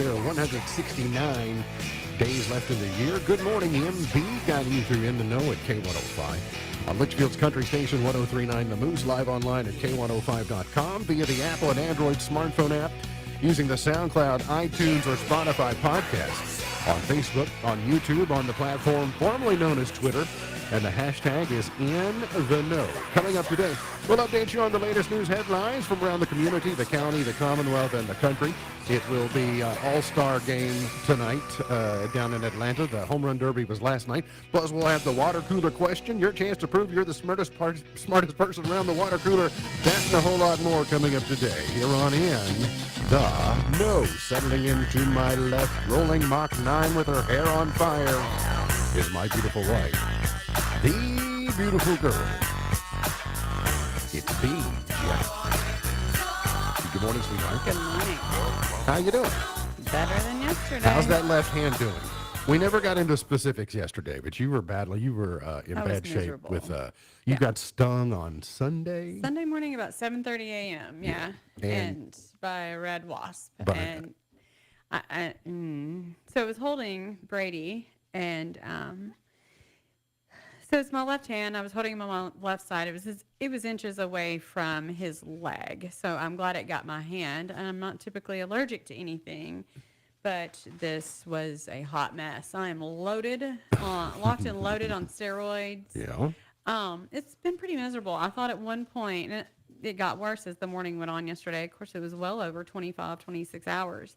There are 169 days left in the year. Good morning, MB. Guiding you through In the Know at K105. On Litchfield's Country Station 1039 The Moose, live online at K105.com via the Apple and Android smartphone app, using the SoundCloud, iTunes, or Spotify podcasts, on Facebook, on YouTube, on the platform formerly known as Twitter, and the hashtag is In the Know. Coming up today, we'll update you on the latest news headlines from around the community, the county, the Commonwealth, and the country. It will be All-Star game tonight down in Atlanta. The Home Run Derby was last night. Plus, we'll have the water cooler question, your chance to prove you're the smartest person around the water cooler. That and a whole lot more coming up today here on In the Know. Settling into my left, rolling Mach 9 with her hair on fire, is my beautiful wife, the beautiful girl. It's Beej. Good morning, sweetheart. Good morning. How you doing? Better than yesterday. How's that left hand doing? We never got into specifics yesterday, but you were battling. You were in bad shape miserable. with. You got stung on Sunday. Sunday morning about 7:30 a.m. Yeah, and by a red wasp. And so I was holding Brady, and so it's my left hand. I was holding him on my left side. It was inches away from his leg. So I'm glad it got my hand. And I'm not typically allergic to anything, but this was a hot mess. I am locked and loaded on steroids. Yeah. It's been pretty miserable. I thought at one point, and it got worse as the morning went on yesterday. Of course, it was well over 25, 26 hours.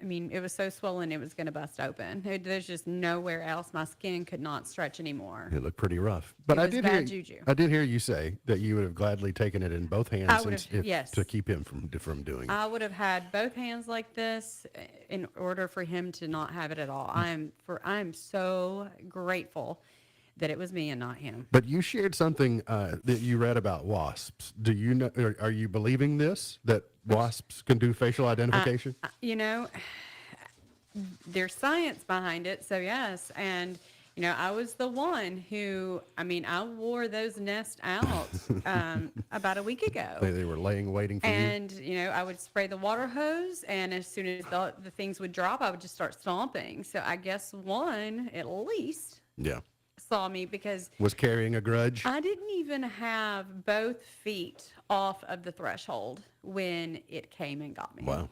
It was so swollen it was going to bust open. There's just nowhere else. My skin could not stretch anymore. It looked pretty rough. But It I was did bad juju. I did hear you say that you would have gladly taken it in both hands Yes. to keep him from doing it. I would have had both hands like this in order for him to not have it at all. I am so grateful that it was me and not him. But you shared something that you read about wasps. Do you know? Are you believing this, that wasps can do facial identification? There's science behind it, so yes. And I was the one who, I wore those nests out about a week ago. They were waiting for you. And, I would spray the water hose, and as soon as the things would drop, I would just start stomping. So I guess one, at least, saw me because was carrying a grudge. I didn't even have both feet off of the threshold when it came and got me. Wow,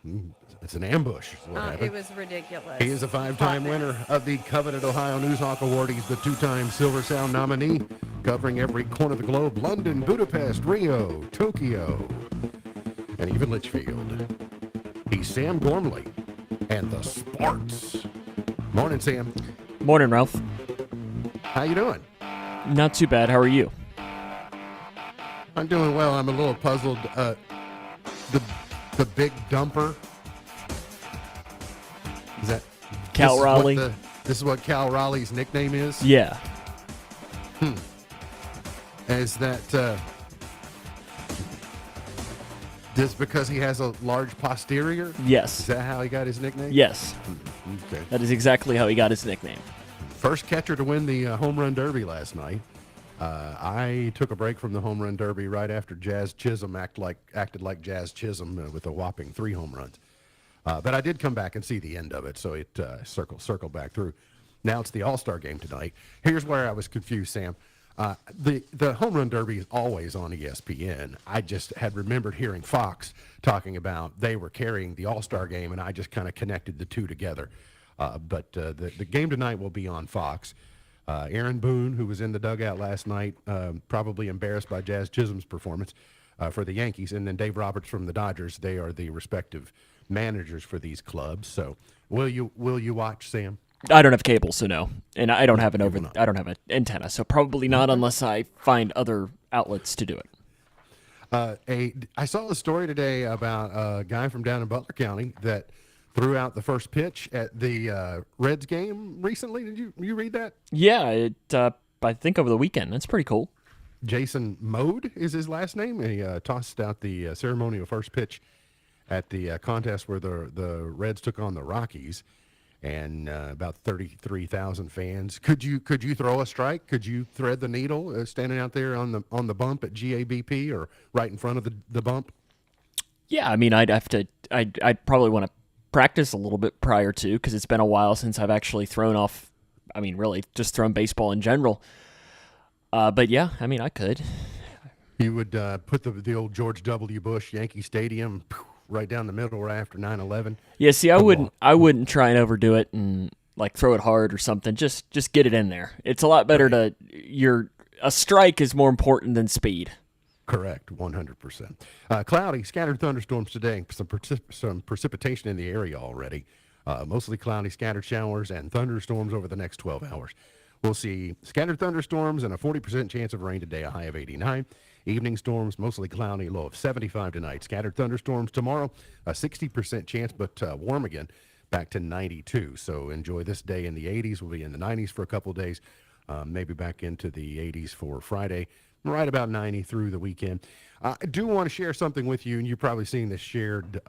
it's an ambush. Is what happened. It was ridiculous. He is a five-time winner of the coveted Ohio Newshawk Award. He's the two-time Silver Sound nominee, covering every corner of the globe: London, Budapest, Rio, Tokyo, and even Litchfield. He's Sam Gormley and the Sparks. Morning, Sam. Morning, Ralph. How you doing? Not too bad. How are you? I'm doing well. I'm a little puzzled. The big dumper. Is that Cal Raleigh? This is what Cal Raleigh's nickname is? Yeah. Is that just because he has a large posterior? Yes. Is that how he got his nickname? Yes. Okay. That is exactly how he got his nickname. First catcher to win the Home Run Derby last night. I took a break from the Home Run Derby right after Jazz Chisholm acted like Jazz Chisholm with a whopping 3 home runs. But I did come back and see the end of it, so it circled back through. Now it's the All-Star game tonight. Here's where I was confused, Sam. The Home Run Derby is always on ESPN. I just had remembered hearing Fox talking about they were carrying the All-Star game, and I just kind of connected the two together. But the game tonight will be on Fox. Aaron Boone, who was in the dugout last night, probably embarrassed by Jazz Chisholm's performance for the Yankees, and then Dave Roberts from the Dodgers. They are the respective managers for these clubs. So, will you watch, Sam? I don't have cable, so no, and I don't have I don't have an antenna, so probably not unless I find other outlets to do it. I saw a story today about a guy from down in Butler County that threw out the first pitch at the Reds game recently. Did you read that? Yeah, I think over the weekend. That's pretty cool. Jason Mode is his last name. He tossed out the ceremonial first pitch at the contest where the Reds took on the Rockies, and about 33,000 fans. Could you throw a strike? Could you thread the needle standing out there on the bump at GABP or right in front of the bump? Yeah, I mean, I'd probably want to practice a little bit prior to, because it's been a while since I've actually thrown off. I mean, really, just thrown baseball in general. But yeah, I mean, I could. You would put the old George W. Bush Yankee Stadium right down the middle right after 9/11. Yeah, see, I wouldn't try and overdo it and like throw it hard or something. Just get it in there. It's a lot better to a strike is more important than speed. Correct, 100%. Cloudy, scattered thunderstorms today. Some precipitation in the area already. Mostly cloudy, scattered showers, and thunderstorms over the next 12 hours. We'll see scattered thunderstorms and a 40% chance of rain today, a high of 89. Evening storms, mostly cloudy, low of 75 tonight. Scattered thunderstorms tomorrow, a 60% chance, but warm again, back to 92. So enjoy this day in the 80s. We'll be in the 90s for a couple of days, maybe back into the 80s for Friday, right about 90 through the weekend. I do want to share something with you, and you've probably seen this shared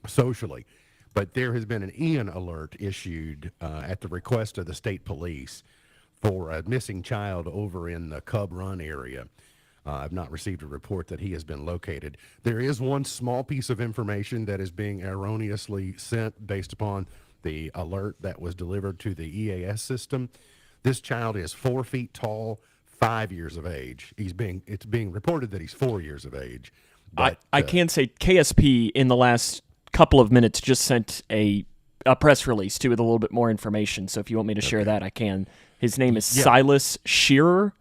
socially, but there has been an Ian alert issued at the request of the state police for a missing child over in the Cub Run area. I've not received a report that he has been located. There is one small piece of information that is being erroneously sent based upon the alert that was delivered to the EAS system. This child is 4 feet tall, 5 years of age. It's being reported that he's 4 years of age. But, I can say KSP in the last couple of minutes just sent a press release too with a little bit more information. So if you want me to share that, I can. His name is Silas Shearer.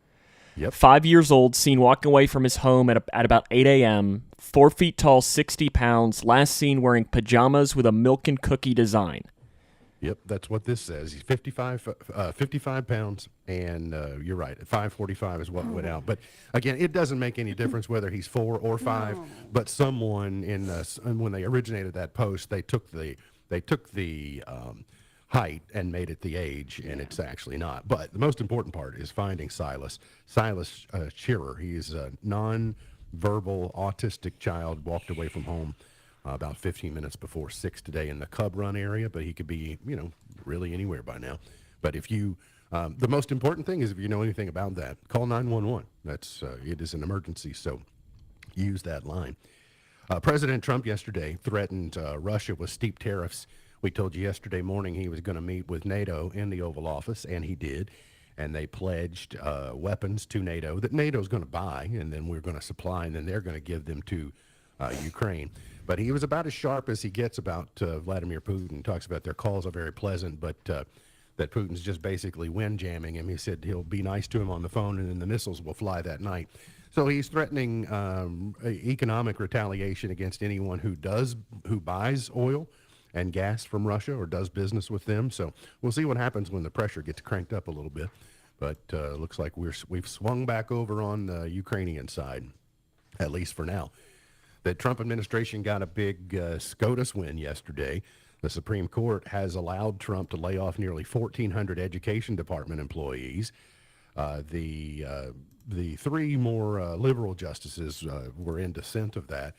Yep. 5 years old, seen walking away from his home at about 8 a.m., 4 feet tall, 60 pounds, last seen wearing pajamas with a milk and cookie design. Yep, that's what this says. He's 55 pounds, and you're right, 545 is what went out. But again, it doesn't make any difference whether he's 4 or 5. But someone when they originated that post, they took the height and made it the age, and it's actually not. But the most important part is finding Silas Shearer. He is a non-verbal autistic child, walked away from home about 15 minutes before 6 today in the Cub Run area, but he could be, really anywhere by now. But if you, the most important thing is if you know anything about that, call 911. It is an emergency, so use that line. President Trump yesterday threatened Russia with steep tariffs. We told you yesterday morning he was going to meet with NATO in the Oval Office, and he did. And they pledged weapons to NATO that NATO's going to buy, and then we're going to supply, and then they're going to give them to Ukraine. But he was about as sharp as he gets about Vladimir Putin. Talks about their calls are very pleasant, but that Putin's just basically wind jamming him. He said he'll be nice to him on the phone, and then the missiles will fly that night. So he's threatening economic retaliation against anyone who buys oil and gas from Russia or does business with them. So we'll see what happens when the pressure gets cranked up a little bit. But looks like we've swung back over on the Ukrainian side, at least for now. The Trump administration got a big SCOTUS win yesterday. The Supreme Court has allowed Trump to lay off nearly 1,400 education department employees. The three more liberal justices were in dissent of that.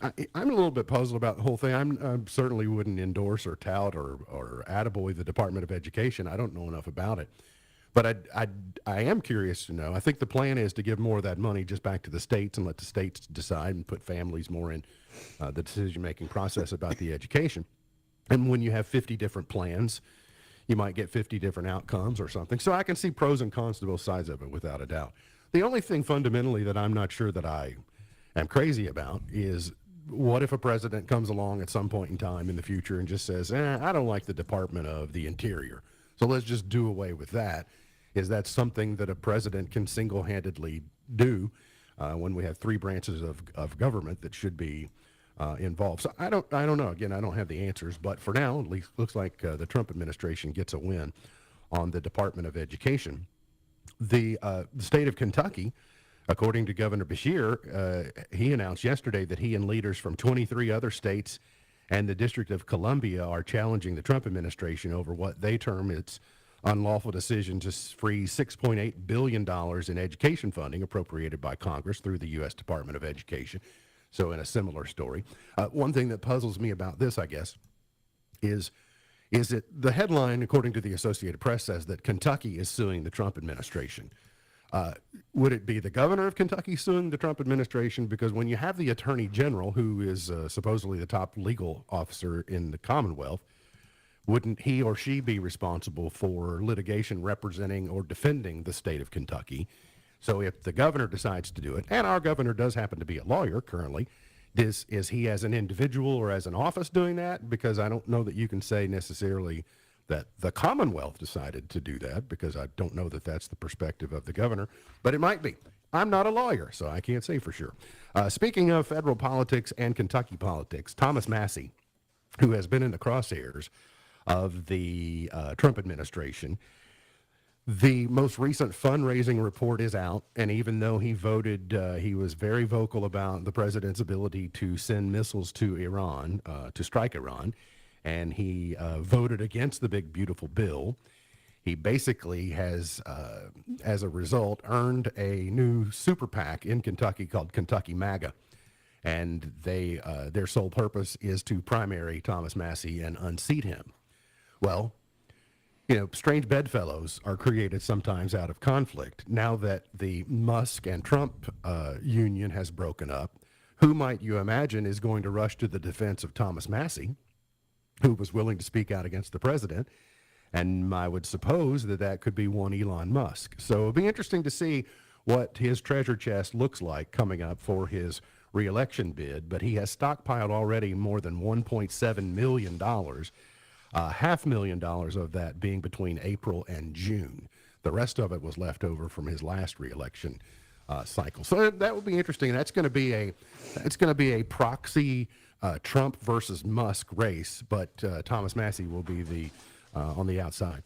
I'm a little bit puzzled about the whole thing. I certainly wouldn't endorse or tout or attaboy the Department of Education. I don't know enough about it. But I am curious to know. I think the plan is to give more of that money just back to the states and let the states decide and put families more in the decision-making process about the education. And when you have 50 different plans, you might get 50 different outcomes or something. So I can see pros and cons to both sides of it without a doubt. The only thing fundamentally that I'm not sure that I am crazy about is what if a president comes along at some point in time in the future and just says, I don't like the Department of the Interior, so let's just do away with that. Is that something that a president can single-handedly do when we have three branches of government that should be involved? So I don't know. Again, I don't have the answers, but for now, at least looks like the Trump administration gets a win on the Department of Education. The state of Kentucky, according to Governor Beshear, he announced yesterday that he and leaders from 23 other states and the District of Columbia are challenging the Trump administration over what they term its unlawful decision to freeze $6.8 billion in education funding appropriated by Congress through the U.S. Department of Education. So in a similar story, one thing that puzzles me about this, I guess, is that the headline, according to the Associated Press, says that Kentucky is suing the Trump administration. Would it be the governor of Kentucky suing the Trump administration? Because when you have the attorney general, who is supposedly the top legal officer in the Commonwealth, wouldn't he or she be responsible for litigation representing or defending the state of Kentucky? So if the governor decides to do it, and our governor does happen to be a lawyer currently, is he as an individual or as an office doing that? Because I don't know that you can say necessarily that the Commonwealth decided to do that, because I don't know that that's the perspective of the governor, but it might be. I'm not a lawyer, so I can't say for sure. Speaking of federal politics and Kentucky politics, Thomas Massie, who has been in the crosshairs of the Trump administration, the most recent fundraising report is out, and even though he voted, he was very vocal about the president's ability to send missiles to Iran, to strike Iran, and he voted against the big, beautiful bill. He basically has, as a result, earned a new super PAC in Kentucky called Kentucky MAGA. And their sole purpose is to primary Thomas Massie and unseat him. Well, strange bedfellows are created sometimes out of conflict. Now that the Musk and Trump union has broken up, who might you imagine is going to rush to the defense of Thomas Massie, who was willing to speak out against the president? And I would suppose that could be one Elon Musk. So it'll be interesting to see what his treasure chest looks like coming up for his reelection bid. But he has stockpiled already more than $1.7 million, $500,000 of that being between April and June. The rest of it was left over from his last reelection cycle. So that will be interesting. That's going to be a proxy Trump versus Musk race, but Thomas Massie will be on the outside.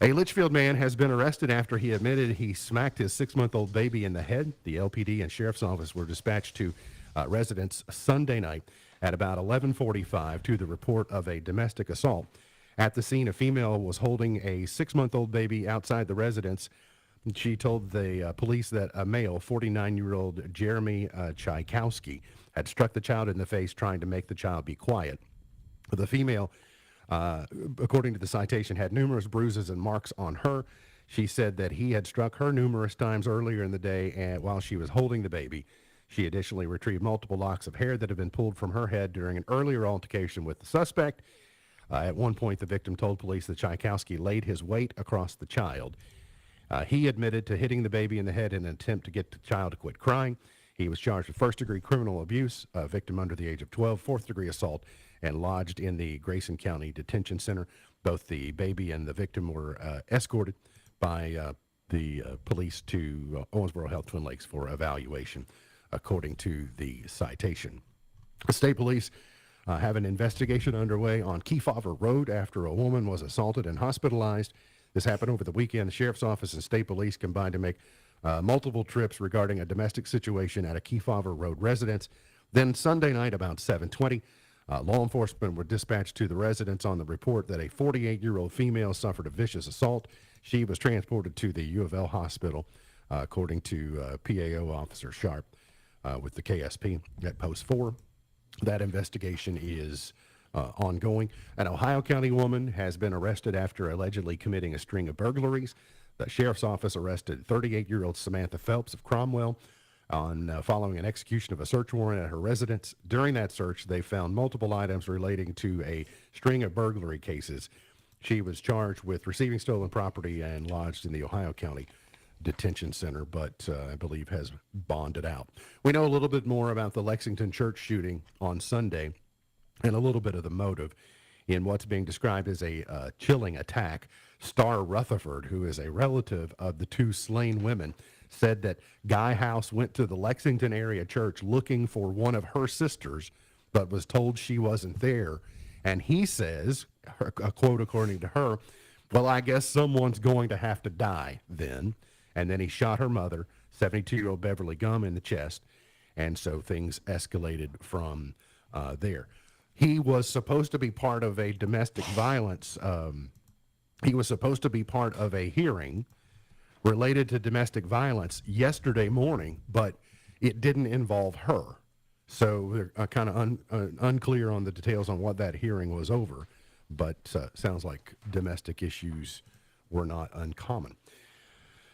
A Litchfield man has been arrested after he admitted he smacked his 6-month-old baby in the head. The LPD and sheriff's office were dispatched to residents Sunday night at about 11:45 to the report of a domestic assault. At the scene, a female was holding a 6-month-old baby outside the residence. She told the police that a male, 49-year-old Jeremy Tchaikovsky, had struck the child in the face trying to make the child be quiet. The female, according to the citation, had numerous bruises and marks on her. She said that he had struck her numerous times earlier in the day while she was holding the baby. She additionally retrieved multiple locks of hair that had been pulled from her head during an earlier altercation with the suspect. At one point, the victim told police that Tchaikovsky laid his weight across the child. He admitted to hitting the baby in the head in an attempt to get the child to quit crying. He was charged with first-degree criminal abuse, a victim under the age of 12, fourth-degree assault, and lodged in the Grayson County Detention Center. Both the baby and the victim were escorted by the police to Owensboro Health Twin Lakes for evaluation, according to the citation. The state police have an investigation underway on Kefauver Road after a woman was assaulted and hospitalized. This happened over the weekend. The sheriff's office and state police combined to make multiple trips regarding a domestic situation at a Kefauver Road residence. Then Sunday night about 7:20, law enforcement were dispatched to the residence on the report that a 48-year-old female suffered a vicious assault. She was transported to the U of L hospital, according to PAO Officer Sharp with the KSP at Post 4. That investigation is ongoing. An Ohio County woman has been arrested after allegedly committing a string of burglaries. The sheriff's office arrested 38-year-old Samantha Phelps of Cromwell following an execution of a search warrant at her residence. During that search, they found multiple items relating to a string of burglary cases. She was charged with receiving stolen property and lodged in the Ohio County Detention Center, but I believe has bonded out. We know a little bit more about the Lexington church shooting on Sunday and a little bit of the motive in what's being described as a chilling attack. Star Rutherford, who is a relative of the two slain women, said that Guy House went to the Lexington area church looking for one of her sisters, but was told she wasn't there. And he says, a quote according to her, "Well, I guess someone's going to have to die then." And then he shot her mother, 72-year-old Beverly Gum, in the chest. And so things escalated from there. He was supposed to be part of a domestic violence. He was supposed to be part of a hearing related to domestic violence yesterday morning, but it didn't involve her. So they're kind of unclear on the details on what that hearing was over, but sounds like domestic issues were not uncommon.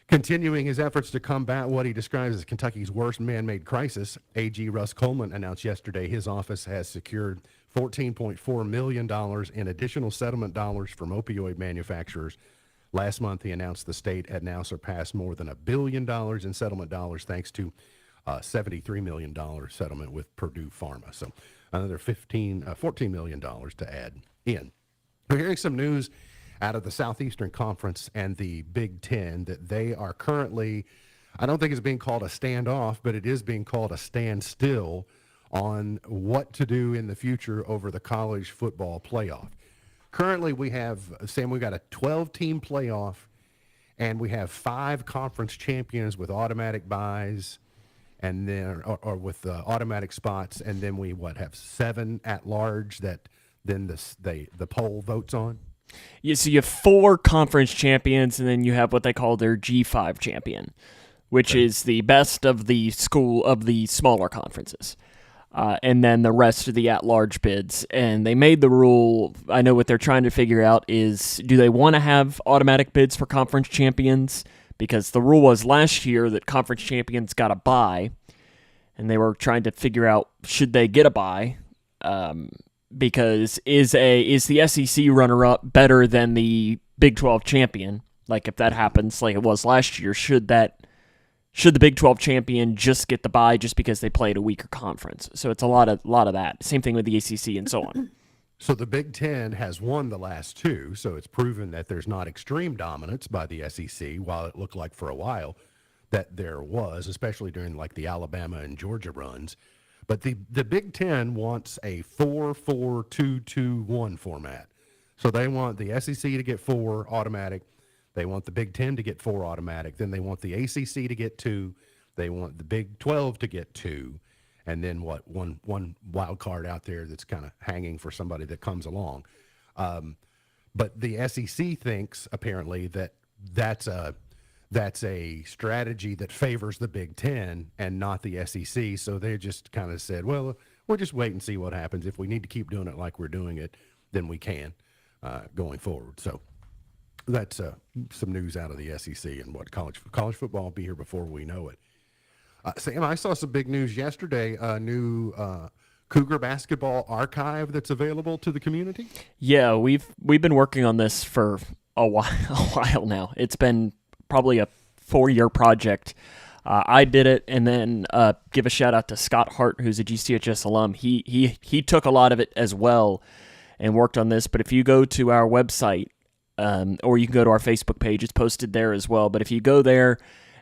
Continuing his efforts to combat what he describes as Kentucky's worst man-made crisis, AG Russ Coleman announced yesterday his office has secured $14.4 million in additional settlement dollars from opioid manufacturers. Last month, he announced the state had now surpassed more than $1 billion in settlement dollars thanks to a $73 million settlement with Purdue Pharma. So another $14 million to add in. We're hearing some news out of the Southeastern Conference and the Big Ten that they are currently, I don't think it's being called a standoff, but it is being called a standstill on what to do in the future over the college football playoff. Currently, we have, Sam, we've got a 12-team playoff, and we have 5 conference champions with automatic buys, and then or with automatic spots, and then we have 7 at large that then the poll votes on. Yeah, so you have 4 conference champions, and then you have what they call their G5 champion, which is the best of the smaller conferences. And then the rest of the at-large bids. And they made the rule, I know what they're trying to figure out is, do they want to have automatic bids for conference champions? Because the rule was last year that conference champions got a bye, and they were trying to figure out, should they get a bye? Because is the SEC runner-up better than the Big 12 champion? Like, if that happens like it was last year, should the Big 12 champion just get the bye just because they played a weaker conference? So it's a lot of that. Same thing with the ACC and so on. So the Big Ten has won the last 2, so it's proven that there's not extreme dominance by the SEC, while it looked like for a while that there was, especially during like the Alabama and Georgia runs. But the Big Ten wants a 4-4-2-2-1 format. So they want the SEC to get 4 automatic. They want the Big Ten to get 4 automatic. Then they want the ACC to get 2. They want the Big 12 to get 2. And then one wild card out there that's kind of hanging for somebody that comes along. But the SEC thinks apparently that that's a strategy that favors the Big Ten and not the SEC. So they just kind of said, well, we'll just wait and see what happens. If we need to keep doing it like we're doing it, then we can going forward. So that's some news out of the SEC and what college football will be here before we know it. Sam, I saw some big news yesterday, a new Cougar basketball archive that's available to the community. Yeah, we've been working on this for a while now. It's been probably a 4-year project. I did it, and then give a shout out to Scott Hart, who's a GCHS alum. He took a lot of it as well and worked on this. But if you go to our website, or you can go to our Facebook page, it's posted there as well. But if you go there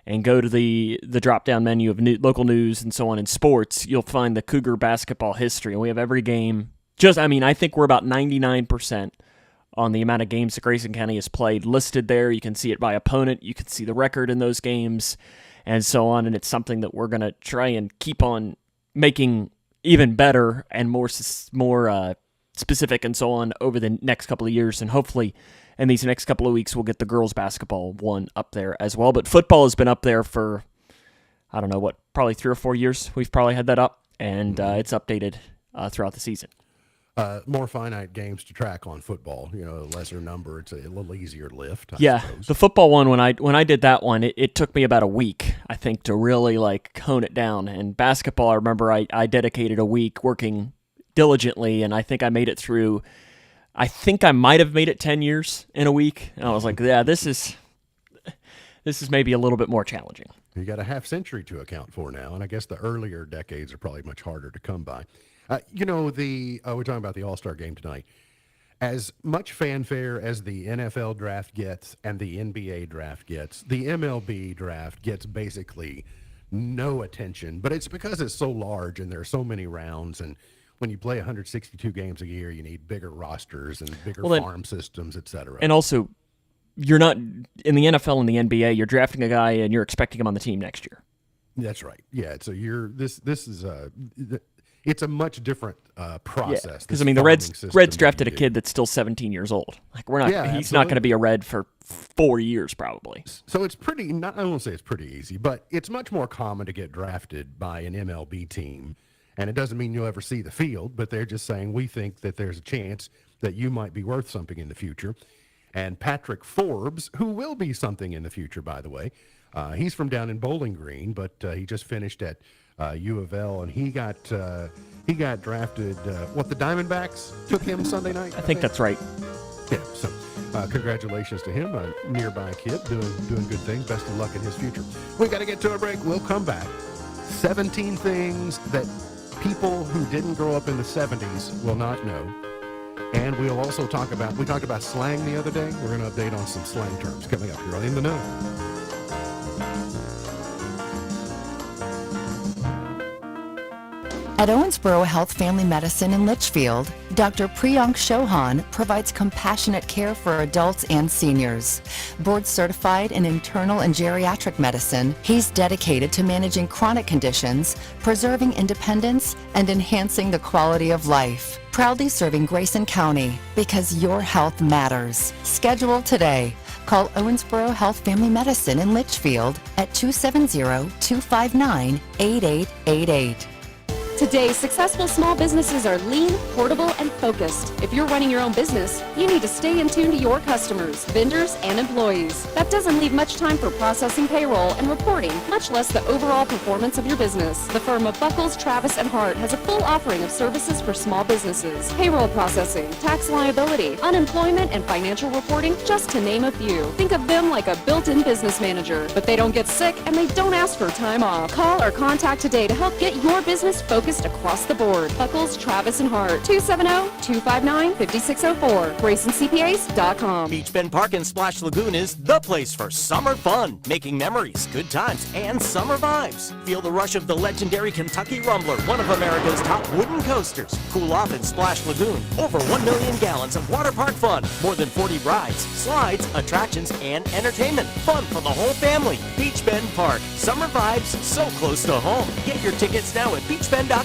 and go to the drop-down menu of local news and so on in sports, you'll find the Cougar basketball history. And we have every game. I think we're about 99% on the amount of games that Grayson County has played listed there. You can see it by opponent. You can see the record in those games and so on. And it's something that we're going to try and keep on making even better and more specific and so on over the next couple of years. And hopefully in these next couple of weeks, we'll get the girls basketball one up there as well. But football has been up there for, I don't know, probably 3 or 4 years. We've probably had that up, and it's updated throughout the season. More finite games to track on football, a lesser number. It's a little easier lift, I suppose. The football one, when I did that one, it took me about a week, I think, to really hone it down. And basketball, I remember I dedicated a week working diligently, and I think I made it through. I think I might have made it 10 years in a week. And I was like, yeah, this is maybe a little bit more challenging. You got a half century to account for now, and I guess the earlier decades are probably much harder to come by. We're talking about the All-Star game tonight. As much fanfare as the NFL draft gets and the NBA draft gets, the MLB draft gets basically no attention, but it's because it's so large and there are so many rounds, and when you play 162 games a year, you need bigger rosters and bigger farm systems, et cetera. And also, you're not in the NFL and the NBA. You're drafting a guy and you're expecting him on the team next year. That's right. Yeah. So it's a much different process. Because the Reds drafted a kid that's still 17 years old. He's not going to be a Red for 4 years probably. So it's I won't say it's pretty easy, but it's much more common to get drafted by an MLB team. And it doesn't mean you'll ever see the field, but they're just saying, we think that there's a chance that you might be worth something in the future. And Patrick Forbes, who will be something in the future, by the way, He's from down in Bowling Green, but he just finished at U of L, and he got drafted. The Diamondbacks took him Sunday night? I think that's right. Yeah, so congratulations to him, a nearby kid doing good things. Best of luck in his future. We got to get to a break. We'll come back. 17 things that people who didn't grow up in the 70s will not know. And we'll also we talked about slang the other day. We're going to update on some slang terms coming up here on In the Know. At Owensboro Health Family Medicine in Litchfield, Dr. Priyank Chauhan provides compassionate care for adults and seniors. Board certified in internal and geriatric medicine, he's dedicated to managing chronic conditions, preserving independence, and enhancing the quality of life. Proudly serving Grayson County because your health matters. Schedule today. Call Owensboro Health Family Medicine in Litchfield at 270-259-8888. Today, successful small businesses are lean, portable, and focused. If you're running your own business, you need to stay in tune to your customers, vendors, and employees. That doesn't leave much time for processing payroll and reporting, much less the overall performance of your business. The firm of Buckles, Travis, and Hart has a full offering of services for small businesses. Payroll processing, tax liability, unemployment, and financial reporting, just to name a few. Think of them like a built-in business manager, but they don't get sick and they don't ask for time off. Call or contact today to help get your business focused across the board. Buckles, Travis, and Hart, 270-259-5604, GraysonCPAs.com. Beach Bend Park and Splash Lagoon is the place for summer fun, making memories, good times, and summer vibes. Feel the rush of the legendary Kentucky Rumbler, one of America's top wooden coasters. Cool off in Splash Lagoon. Over 1 million gallons of water park fun. More than 40 rides, slides, attractions, and entertainment. Fun for the whole family. Beach Bend Park. Summer vibes so close to home. Get your tickets now at beachbend.com.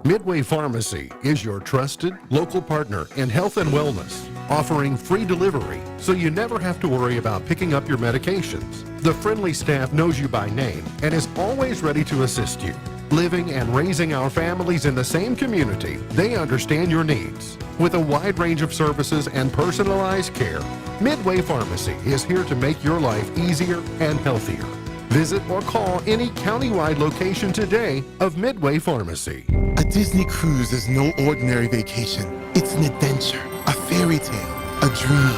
Midway Pharmacy is your trusted local partner in health and wellness, offering free delivery so you never have to worry about picking up your medications. The friendly staff knows you by name and is always ready to assist you. Living and raising our families in the same community, they understand your needs. With a wide range of services and personalized care, Midway Pharmacy is here to make your life easier and healthier. Visit or call any countywide location today of Midway Pharmacy. A Disney cruise is no ordinary vacation. It's an adventure, a fairy tale, a dream.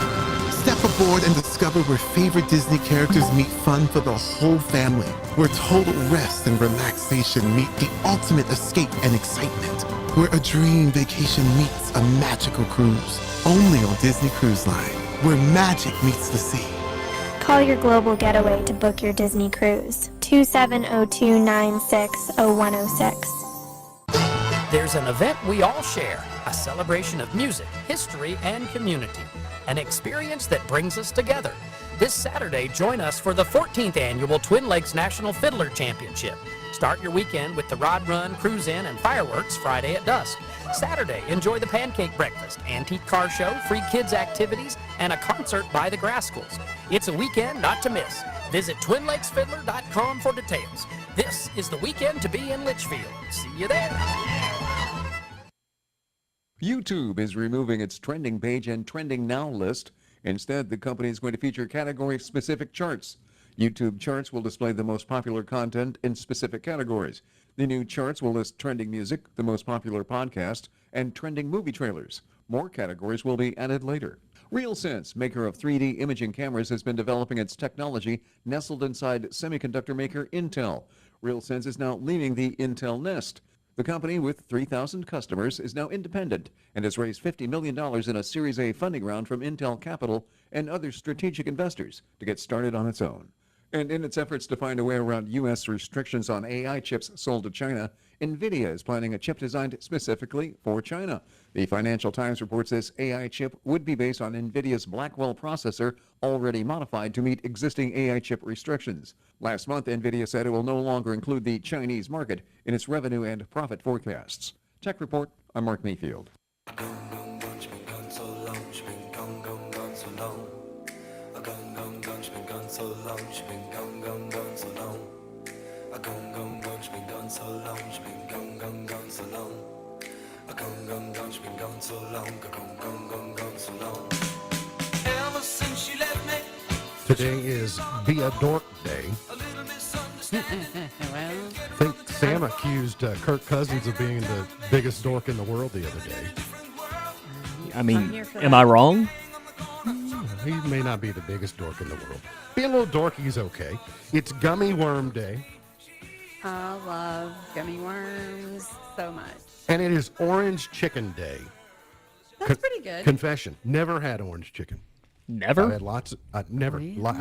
Step aboard and discover where favorite Disney characters meet fun for the whole family. Where total rest and relaxation meet the ultimate escape and excitement. Where a dream vacation meets a magical cruise. Only on Disney Cruise Line, where magic meets the sea. Call your global getaway to book your Disney cruise. 2702960106. There's an event we all share, a celebration of music, history, and community. An experience that brings us together. This Saturday, join us for the 14th annual Twin Lakes National Fiddler Championship. Start your weekend with the Rod Run, Cruise In, and fireworks Friday at dusk. Saturday, enjoy the pancake breakfast, antique car show, free kids activities, and a concert by the Grascals. It's a weekend not to miss. Visit TwinLakesFiddler.com for details. This is the weekend to be in Litchfield. See you there. YouTube is removing its trending page and trending now list. Instead, the company is going to feature category-specific charts. YouTube charts will display the most popular content in specific categories. The new charts will list trending music, the most popular podcast, and trending movie trailers. More categories will be added later. RealSense, maker of 3D imaging cameras, has been developing its technology nestled inside semiconductor maker Intel. RealSense is now leaving the Intel nest. The company, with 3,000 customers, is now independent and has raised $50 million in a Series A funding round from Intel Capital and other strategic investors to get started on its own. And in its efforts to find a way around U.S. restrictions on AI chips sold to China, NVIDIA is planning a chip designed specifically for China. The Financial Times reports this AI chip would be based on NVIDIA's Blackwell processor, already modified to meet existing AI chip restrictions. Last month, NVIDIA said it will no longer include the Chinese market in its revenue and profit forecasts. Tech Report, I'm Mark Mayfield. Gone, gone, gone, she's been gone so long. Gone, gone, gone, gone so long. Ever since she left me, Today is Be a Dork Day. a little misunderstanding. Well, I think Sam accused Kirk Cousins of being the biggest dork in the world the other day. I I'm mean, here for am that. I wrong? He may not be the biggest dork in the world. Being a little dorky is okay. It's Gummy Worm Day, I love gummy worms so much. and it is Orange Chicken Day. That's pretty good. Confession: never had orange chicken. I've Never. had lots. I've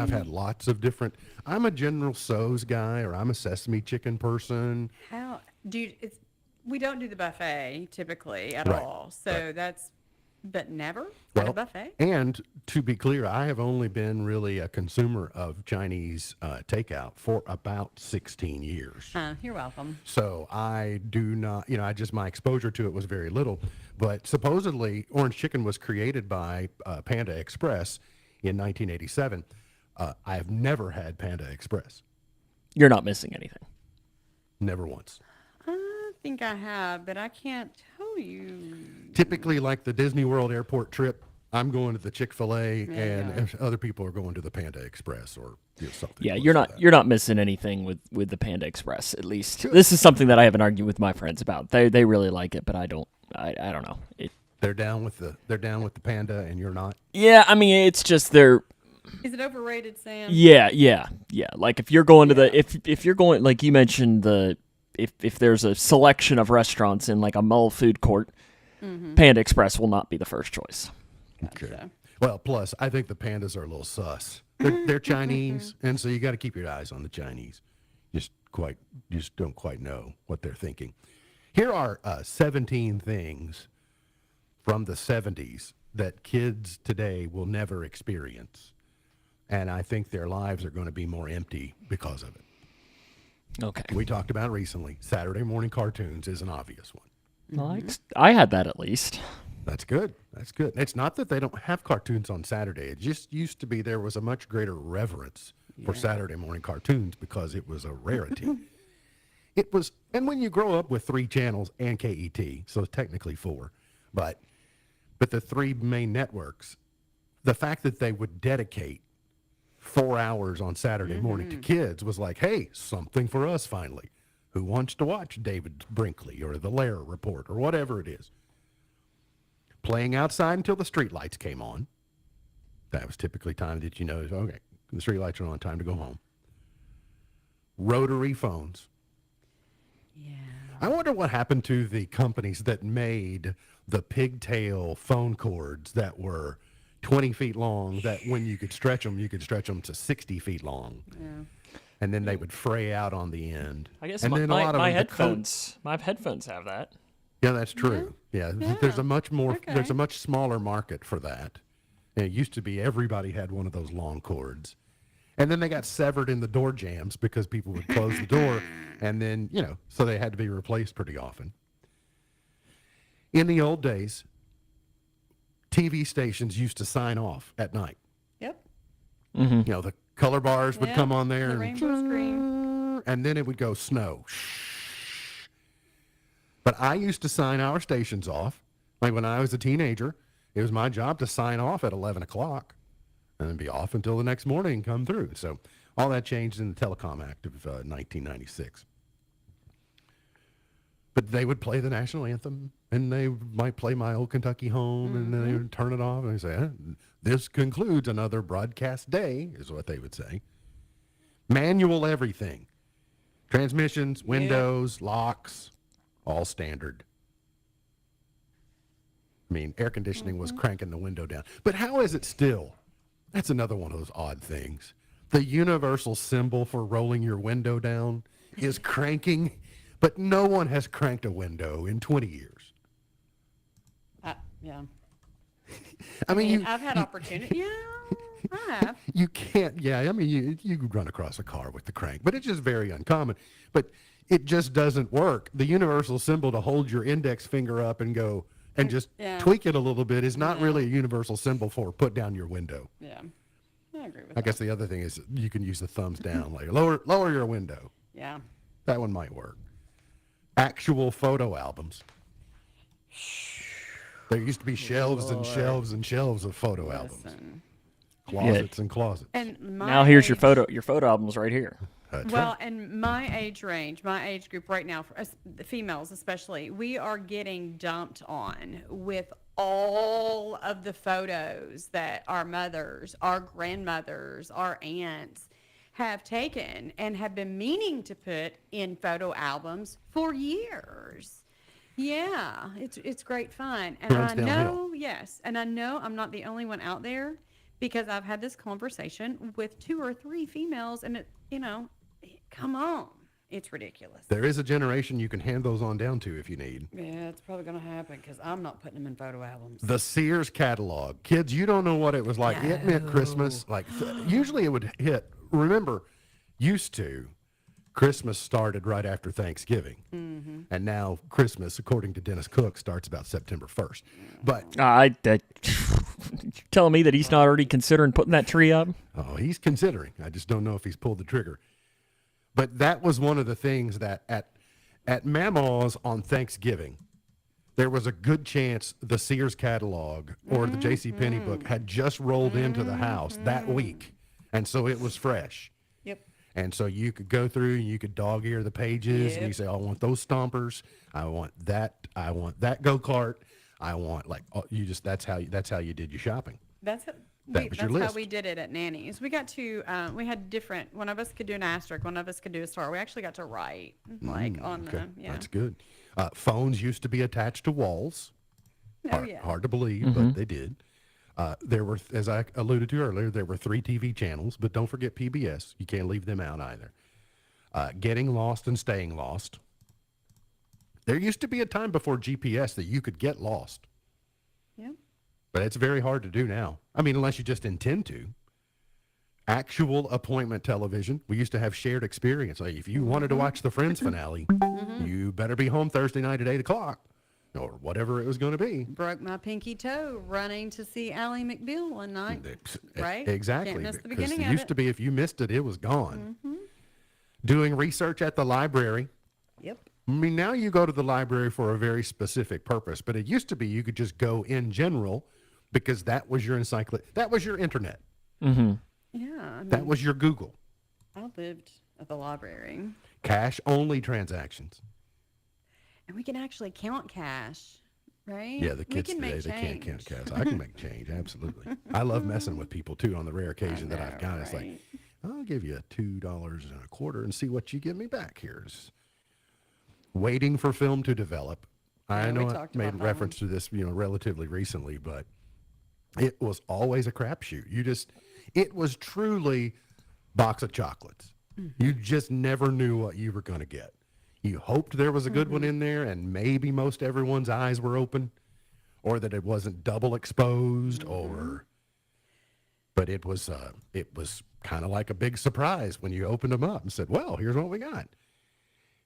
had lots of different. I'm a General Tso's guy, or I'm a sesame chicken person. How, dude? We don't do the buffet typically at Right, all. So but never at Well, a buffet. and to be clear, I have only been really a consumer of Chinese takeout for about 16 years. You're welcome. So I do not, my exposure to it was very little. But supposedly, orange chicken was created by Panda Express in 1987. I have never had Panda Express, You're not missing anything. never once. I think I have, but I can't tell you. Typically, like the Disney World airport trip, I'm going to the Chick-fil-A, Yeah, and yeah. if other people are going to the Panda Express or something. Yeah, close you're to not that. you're not missing anything with the Panda Express. At least this is something that I haven't argued with my friends about. They really like it, but I don't. I don't know. They're down with the Panda, and you're not. Yeah, I mean, it's just they're. Is it overrated, Sam? Yeah. Like if you're going to the if you're going, like you mentioned, if there's a selection of restaurants in like a mall food court, Panda Express will not be the first choice. Gotcha. Well, plus I think the pandas are a little sus. They're Chinese, and so you got to keep your eyes on the Chinese. Just don't quite know what they're thinking. Here are 17 things from the 70s that kids today will never experience, and I think their lives are going to be more empty because of it. Okay. We talked about it recently. Saturday morning cartoons is an obvious one. Well, I had that at least. That's good. That's good. It's not that they don't have cartoons on Saturday. It just used to be there was a much greater reverence for Saturday morning cartoons because it was a rarity. It was, and when you grow up with 3 channels and KET, so it's technically 4, but the 3 main networks, the fact that they would dedicate 4 hours on Saturday morning to kids was like, hey, something for us finally. Who wants to watch David Brinkley or the Lehrer Report or whatever it is? Playing outside until the streetlights came on. That was typically time that okay, the streetlights are on, time to go home. Rotary phones. Yeah. I wonder what happened to the companies that made the pigtail phone cords that were 20 feet long, that when you could stretch them to 60 feet long. Yeah. And then they would fray out on the end. I guess and my, then my, my the headphones have that. Yeah, that's true. Yeah, there's a much more, Okay. there's a much smaller market for that. And it used to be everybody had one of those long cords. And then they got severed in the door jams because people would close the door, and then, so they had to be replaced pretty often. In the old days, TV stations used to sign off at night. Yep. The color bars would Yeah, come on there, the and, rainbow screen. and then it would go snow. But I used to sign our stations off. Like when I was a teenager, it was my job to sign off at 11 o'clock and then be off until the next morning and come through. So all that changed in the Telecom Act of 1996. But they would play the national anthem, and they might play My Old Kentucky Home, and then they would turn it off, and they say, this concludes another broadcast day, is what they would say. Manual everything. Transmissions, windows, locks, all standard. I mean, air conditioning was cranking the window down. But how is it still? That's another one of those odd things. The universal symbol for rolling your window down is cranking, but no one has cranked a window in 20 years. Yeah. I mean, I've had opportunity. Yeah, I have. you can't, you run across a car with the crank, but it's just very uncommon. But it just doesn't work. The universal symbol to hold your index finger up and go and just tweak it a little bit is not really a universal symbol for put down your window. Yeah, I agree with I that. guess the other thing is you can use the thumbs down, like lower your window. Yeah. That one might work. Actual photo albums. There used to be shelves and shelves and shelves of photo albums, closets and closets. And Now here's your photo albums right here. Well, and my age range, my age group right now, for us, the females especially, we are getting dumped on with all of the photos that our mothers, our grandmothers, our aunts have taken and have been meaning to put in photo albums for years. Yeah, it's great fun. And Runs I downhill. know, yes, and I know I'm not the only one out there because I've had this conversation with 2 or 3 females, and come on, it's ridiculous. There is a generation you can hand those on down to if you need. Yeah, it's probably going to happen because I'm not putting them in photo albums. The Sears catalog. Kids, you don't know what it was like. It meant Christmas. Usually it would hit. Remember, used to, Christmas started right after Thanksgiving. Mm-hmm. And now Christmas, according to Dennis Cook, starts about September 1st. But Telling me that he's not already considering putting that tree up? Oh, he's considering. I just don't know if he's pulled the trigger. But that was one of the things that at Mama's on Thanksgiving, there was a good chance the Sears catalog or the JCPenney book had just rolled into the house that week. And so it was fresh. Yep. And so you could go through and you could dog ear the pages and you say, I want those stompers. I want that go-kart. I want that's how you did your shopping. That's was your how list. we did it at Nanny's. We got to we had different. One of us could do an asterisk. One of us could do a star. We actually got to write on the That's good. Phones used to be attached to walls. Hard to believe, but they did. There were, as I alluded to earlier, there were 3 TV channels, but don't forget PBS. You can't leave them out either. Getting lost and staying lost. There used to be a time before GPS that you could get lost. Yeah. But it's very hard to do now. I mean, unless you just intend to. Actual appointment television. We used to have shared experience. Like if you wanted to watch the Friends finale, you better be home Thursday night at 8 o'clock or whatever it was going to be. Broke my pinky toe running to see Ally McBeal one night. Right? Exactly. Can't miss the Because beginning it of used it. to be if you missed it, it was gone. Doing research at the library. Yep. I mean, now you go to the library for a very specific purpose, but it used to be you could just go in general because that was your that was your internet. Mm-hmm. Yeah. That was your Google. I lived at the library. Cash-only transactions. And we can actually count cash, right? Yeah, the kids we can today, make they can't change. count cash. I can make change, absolutely. I love messing with people, too, on the rare occasion that I've got. It's like, I'll give you $2.25 and see what you give me back here. Waiting for film to develop. I know I made reference to this, relatively recently, but it was always a crapshoot. It was truly box of chocolates. You just never knew what you were going to get. You hoped there was a good one in there, and maybe most everyone's eyes were open, or that it wasn't double exposed, but it was kind of like a big surprise when you opened them up and said, well, here's what we got.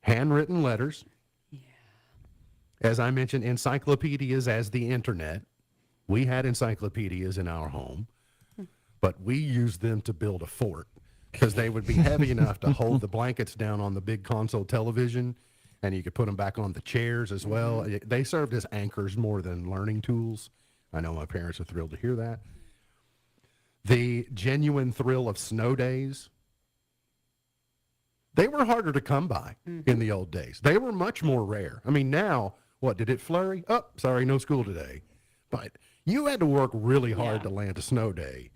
Handwritten letters. Yeah. As I mentioned, encyclopedias as the internet. We had encyclopedias in our home, but we used them to build a fort because they would be heavy enough to hold the blankets down on the big console television, and you could put them back on the chairs as well. They served as anchors more than learning tools. I know my parents are thrilled to hear that. The genuine thrill of snow days. They were harder to come by in the old days. They were much more rare. I mean, now, what, did it flurry? Oh, sorry, no school today. But you had to work really hard to land a snow day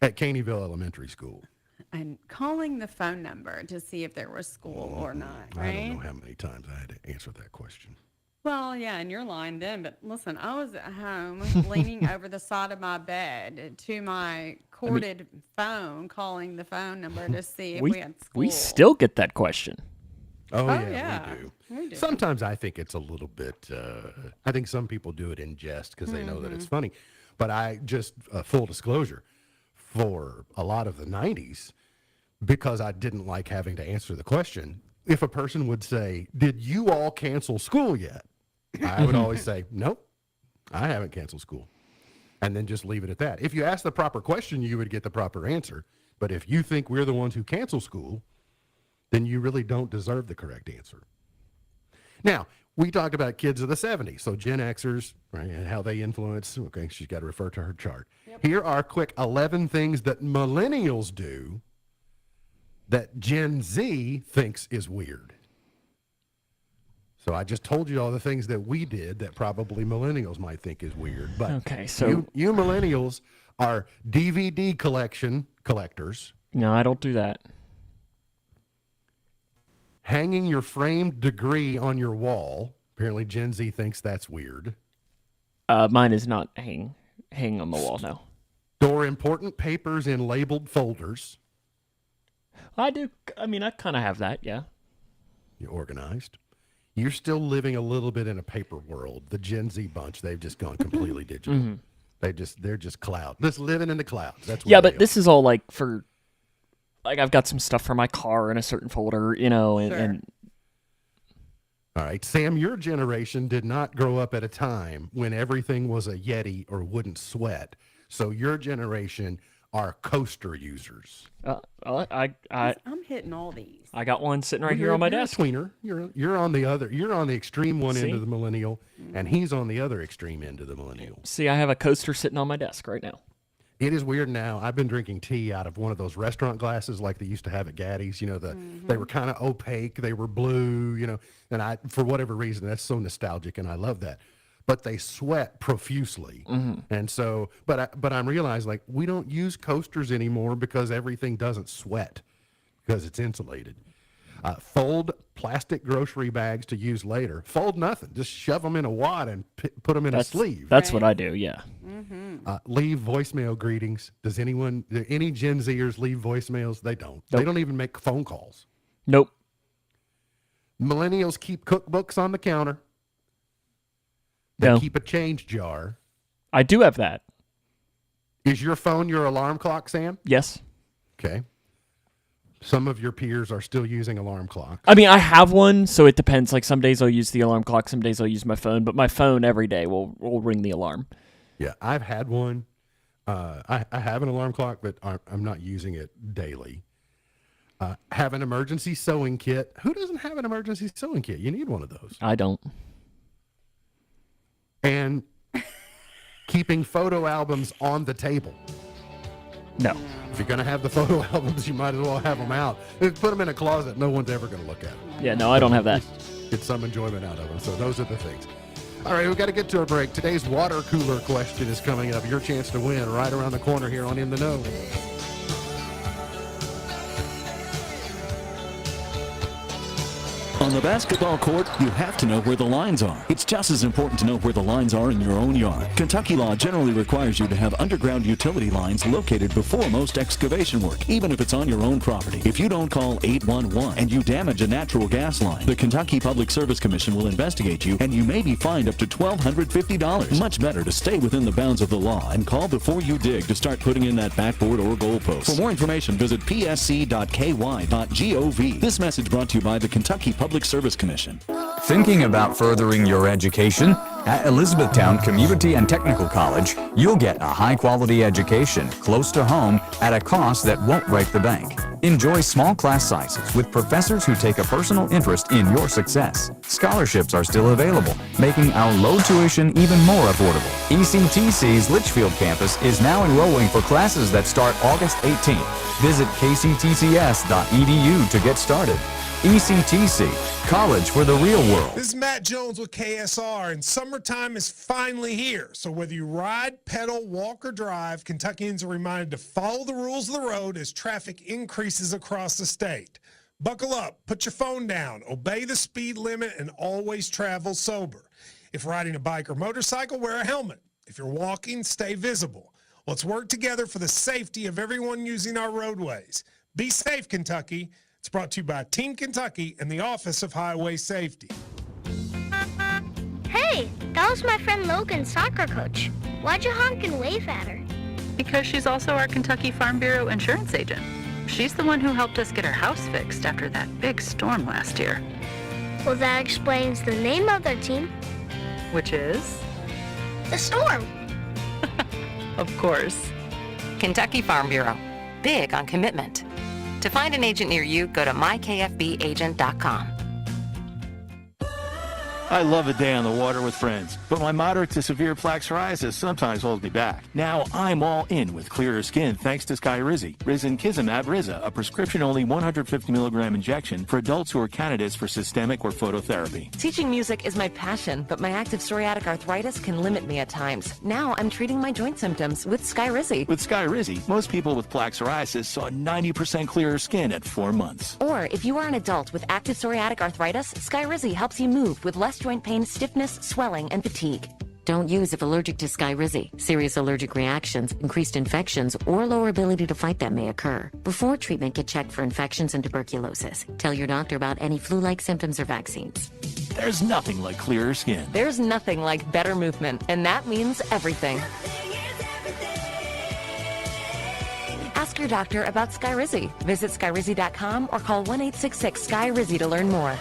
at Caneyville Elementary School. And calling the phone number to see if there was school or not, right? I don't know how many times I had to answer that question. Well, yeah, and you're lying then, but listen, I was at home leaning over the side of my bed to my corded phone, calling the phone number to see if we had school. We still get that question. Oh yeah, we do. Sometimes I think it's a little bit, I think some people do it in jest because they know that it's funny. But I just, full disclosure, for a lot of the 90s, because I didn't like having to answer the question, if a person would say, did you all cancel school yet? I would always say, nope, I haven't canceled school. And then just leave it at that. If you ask the proper question, you would get the proper answer. But if you think we're the ones who cancel school, then you really don't deserve the correct answer. Now, we talked about kids of the 70s, so Gen Xers, right, and how they influence. Okay, she's got to refer to her chart. Here are quick 11 things that millennials do that Gen Z thinks is weird. So I just told you all the things that we did that probably millennials might think is weird. But Okay, so you millennials are DVD collectors. no, I don't do that. Hanging your framed degree on your wall. Apparently Gen Z thinks that's weird. Mine is not hanging on the wall, no. Store important papers in labeled folders. I do. I mean, I kind of have that, yeah. You're organized. You're still living a little bit in a paper world. The Gen Z bunch, they've just gone completely digital. Mhm. They're just cloud. Just living in the clouds. That's what Yeah, they but this is all like for, like I've got some stuff for my car in a certain folder, you know, and All right, Sam, your generation did not grow up at a time when everything was a Yeti or wouldn't sweat. So your generation are coaster users. I'm hitting all these. I got one sitting right Well, here you're- on my you're a desk. tweener. You're on the other. You're on the extreme one end See? of the millennial, and he's on the other extreme end of the millennial. See, I have a coaster sitting on my desk right now. It is weird now. I've been drinking tea out of one of those restaurant glasses like they used to have at Gaddy's. You know, they were kind of opaque. They were blue, you know, and I, for whatever reason, that's so nostalgic, and I love that. But they sweat profusely. And so, but I'm realizing, like, we don't use coasters anymore because everything doesn't sweat because it's insulated. Fold plastic grocery bags to use later. Fold nothing. Just shove them in a wad and put them in a sleeve. That's what I do, yeah. Leave voicemail greetings. Do any Gen Zers leave voicemails? They don't. They Nope. don't even make phone calls. Nope. Millennials keep cookbooks on the counter. They No. keep a change jar. I do have that. Is your phone your alarm clock, Sam? Yes. Okay. Some of your peers are still using alarm clocks. I mean, I have one, so it depends. Like some days I'll use the alarm clock, some days I'll use my phone, but my phone every day will ring the alarm. Yeah, I've had one. I have an alarm clock, but I'm not using it daily. Have an emergency sewing kit. Who doesn't have an emergency sewing kit? You need one of those. I don't. And keeping photo albums on the table. No. If you're going to have the photo albums, you might as well have them out. Put them in a closet. No one's ever going to look at them. Yeah, no, I don't have that. Get some enjoyment out of them. So those are the things. All right, we've got to get to a break. Today's water cooler question is coming up. Your chance to win right around the corner here on In the Know. On the basketball court, you have to know where the lines are. It's just as important to know where the lines are in your own yard. Kentucky law generally requires you to have underground utility lines located before most excavation work, even if it's on your own property. If you don't call 811 and you damage a natural gas line, the Kentucky Public Service Commission will investigate you and you may be fined up to $1,250. Much better to stay within the bounds of the law and call before you dig to start putting in that backboard or goalpost. For more information, visit psc.ky.gov. This message brought to you by the Kentucky Public Service Commission. Thinking about furthering your education? At Elizabethtown Community and Technical College, you'll get a high-quality education close to home at a cost that won't break the bank. Enjoy small class sizes with professors who take a personal interest in your success. Scholarships are still available, making our low tuition even more affordable. ECTC's Litchfield campus is now enrolling for classes that start August 18th. Visit kctcs.edu to get started. ECTC, college for the real world. This is Matt Jones with KSR, and summertime is finally here. So whether you ride, pedal, walk, or drive, Kentuckians are reminded to follow the rules of the road as traffic increases across the state. Buckle up, put your phone down, obey the speed limit, and always travel sober. If riding a bike or motorcycle, wear a helmet. If you're walking, stay visible. Let's work together for the safety of everyone using our roadways. Be safe, Kentucky. It's brought to you by Team Kentucky and the Office of Highway Safety. Hey, that was my friend Logan's soccer coach. Why'd you honk and wave at her? Because she's also our Kentucky Farm Bureau insurance agent. She's the one who helped us get our house fixed after that big storm last year. Well, that explains the name of their team. Which is? The Storm. Of course. Kentucky Farm Bureau. Big on commitment. To find an agent near you, go to mykfbagent.com. I love a day on the water with friends, but my moderate to severe plaque psoriasis sometimes holds me back. Now I'm all in with clearer skin thanks to Skyrizi. Risankizumab Riza, a prescription-only 150 milligram injection for adults who are candidates for systemic or phototherapy. Teaching music is my passion, but my active psoriatic arthritis can limit me at times. Now I'm treating my joint symptoms with Skyrizi. With Skyrizi, most people with plaque psoriasis saw 90% clearer skin at 4 months. Or if you are an adult with active psoriatic arthritis, Skyrizi helps you move with less joint pain, stiffness, swelling, and fatigue. Don't use if allergic to Skyrizi. Serious allergic reactions, increased infections, or lower ability to fight them may occur. Before treatment, get checked for infections and tuberculosis. Tell your doctor about any flu-like symptoms or vaccines. There's nothing like clearer skin. There's nothing like better movement, and that means everything. Ask your doctor about Skyrizi. Visit Skyrizi.com or call 1-866-SKY-RIZI to learn more.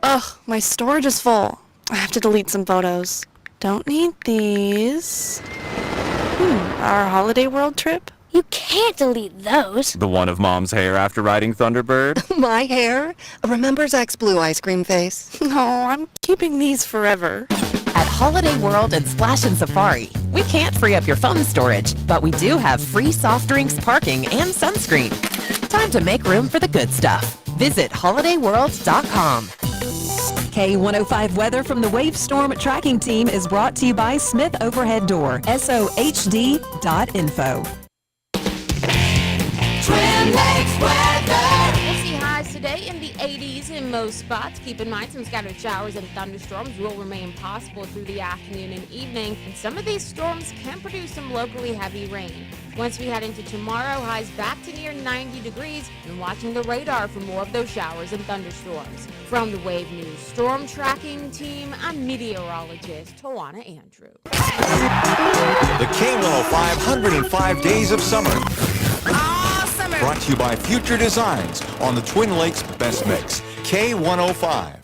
Ugh, my storage is full. I have to delete some photos. Don't need these. Our holiday world trip? You can't delete those. The one of Mom's hair after riding Thunderbird? My hair? Remember Zach's blue ice cream face? No, I'm keeping these forever. At Holiday World and Splash and Safari, we can't free up your phone storage, but we do have free soft drinks, parking, and sunscreen. Time to make room for the good stuff. Visit holidayworld.com. K105 weather from the Wave Storm Tracking Team is brought to you by Smith Overhead Door, sohd.info. Twin Lakes weather. We'll see highs today in the 80s in most spots. Keep in mind some scattered showers and thunderstorms will remain possible through the afternoon and evening, and some of these storms can produce some locally heavy rain. Once we head into tomorrow, highs back to near 90 degrees, and watching the radar for more of those showers and thunderstorms. From the Wave News Storm Tracking Team, I'm meteorologist Tawana Andrew. The K105 105 Days of Summer. Brought to you by Future Designs on the Twin Lakes Best Mix. K105.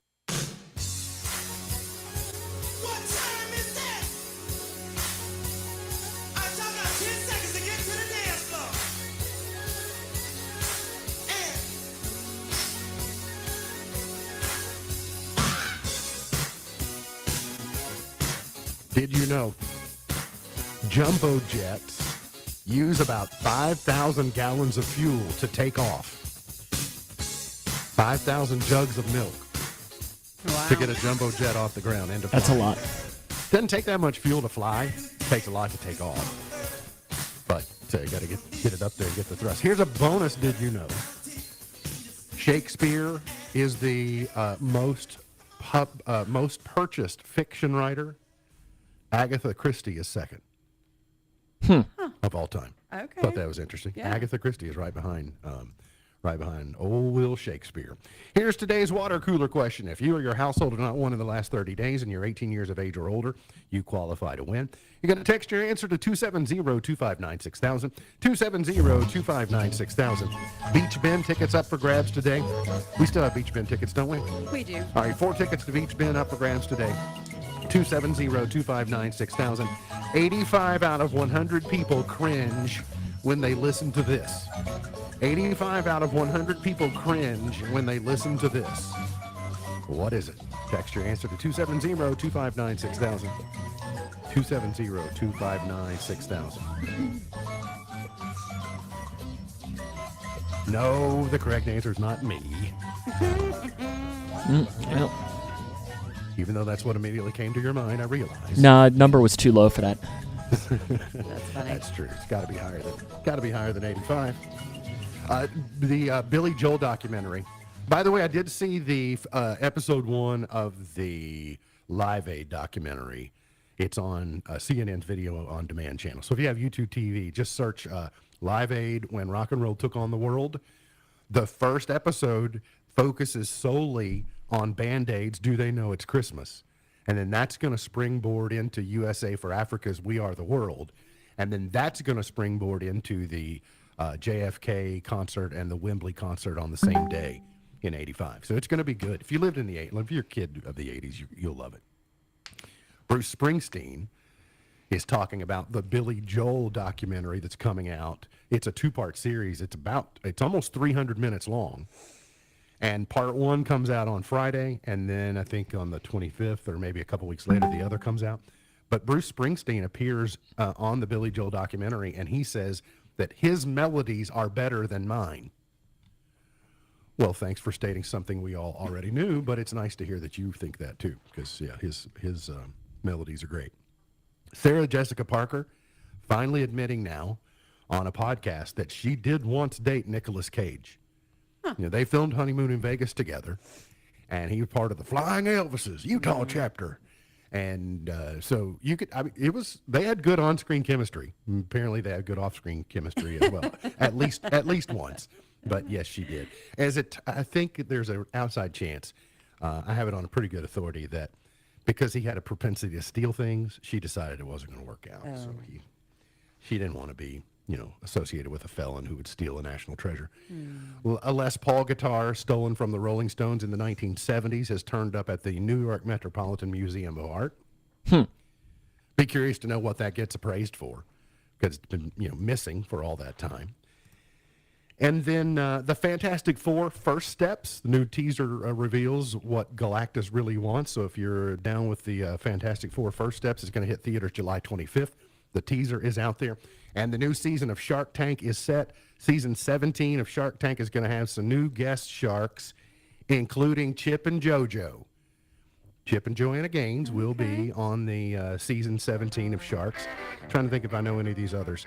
Did you know jumbo jets use about 5,000 gallons of fuel to take off? 5,000 jugs of milk to get a jumbo jet off the ground and to fly. That's a lot. Doesn't take that much fuel to fly. Takes a lot to take off. But so you got to get it up there and get the thrust. Here's a bonus. Did you know Shakespeare is the most purchased fiction writer? Agatha Christie is second of all time. Okay. Thought that was interesting. Yeah. Agatha Christie is right behind old Will Shakespeare. Here's today's water cooler question. If you or your household have not won in the last 30 days and you're 18 years of age or older, you qualify to win. You're going to text your answer to 270-259-6000, 270-259-6000. Beach Bend tickets up for grabs today. We still have Beach Bend tickets, don't we? We do. All right, 4 tickets to Beach Bend up for grabs today. 270-259-6000. 85 out of 100 people cringe when they listen to this. 85 out of 100 people cringe when they listen to this. What is it? Text your answer to 270-259-6000. 270-259-6000. No, the correct answer is not me. Well. Even though that's what immediately came to your mind, I realize. Nah, number was too low for that. That's funny. That's true. It's got to be higher than 85. The Billy Joel documentary. By the way, I did see the episode 1 of the Live Aid documentary. It's on CNN's Video on Demand channel. So if you have YouTube TV, just search Live Aid When Rock and Roll Took on the World. The first episode focuses solely on Band-Aids, Do They Know It's Christmas? And then that's going to springboard into USA for Africa's We Are the World. And then that's going to springboard into the JFK concert and the Wembley concert on the same day in 85. So it's going to be good. If you lived in the 80s, if you're a kid of the 80s, you'll love it. Bruce Springsteen is talking about the Billy Joel documentary that's coming out. It's a 2-part series. It's almost 300 minutes long. And part 1 comes out on Friday, and then I think on the 25th or maybe a couple weeks later, the other comes out. But Bruce Springsteen appears on the Billy Joel documentary, and he says that his melodies are better than mine. Well, thanks for stating something we all already knew, but it's nice to hear that you think that too, because yeah, his melodies are great. Sarah Jessica Parker finally admitting now on a podcast that she did once date Nicolas Cage. You know, they filmed Honeymoon in Vegas together, and he was part of the Flying Elvises Utah chapter. And so you could, I mean, they had good on-screen chemistry. Apparently they had good off-screen chemistry as well, at least once. But yes, she did. I think there's an outside chance. I have it on a pretty good authority that because he had a propensity to steal things, she decided it wasn't going to work out. Oh. So she didn't want to be, associated with a felon who would steal a national treasure. A Les Paul guitar stolen from the Rolling Stones in the 1970s has turned up at the New York Metropolitan Museum of Art. Be curious to know what that gets appraised for, because it's been missing for all that time. And then the Fantastic Four First Steps, the new teaser reveals what Galactus really wants. So if you're down with the Fantastic Four First Steps, it's going to hit theaters July 25th. The teaser is out there. And the new season of Shark Tank is set. Season 17 of Shark Tank is going to have some new guest sharks, including Chip and JoJo. Chip and Joanna Gaines will be on the season 17 of Sharks. I'm trying to think if I know any of these others.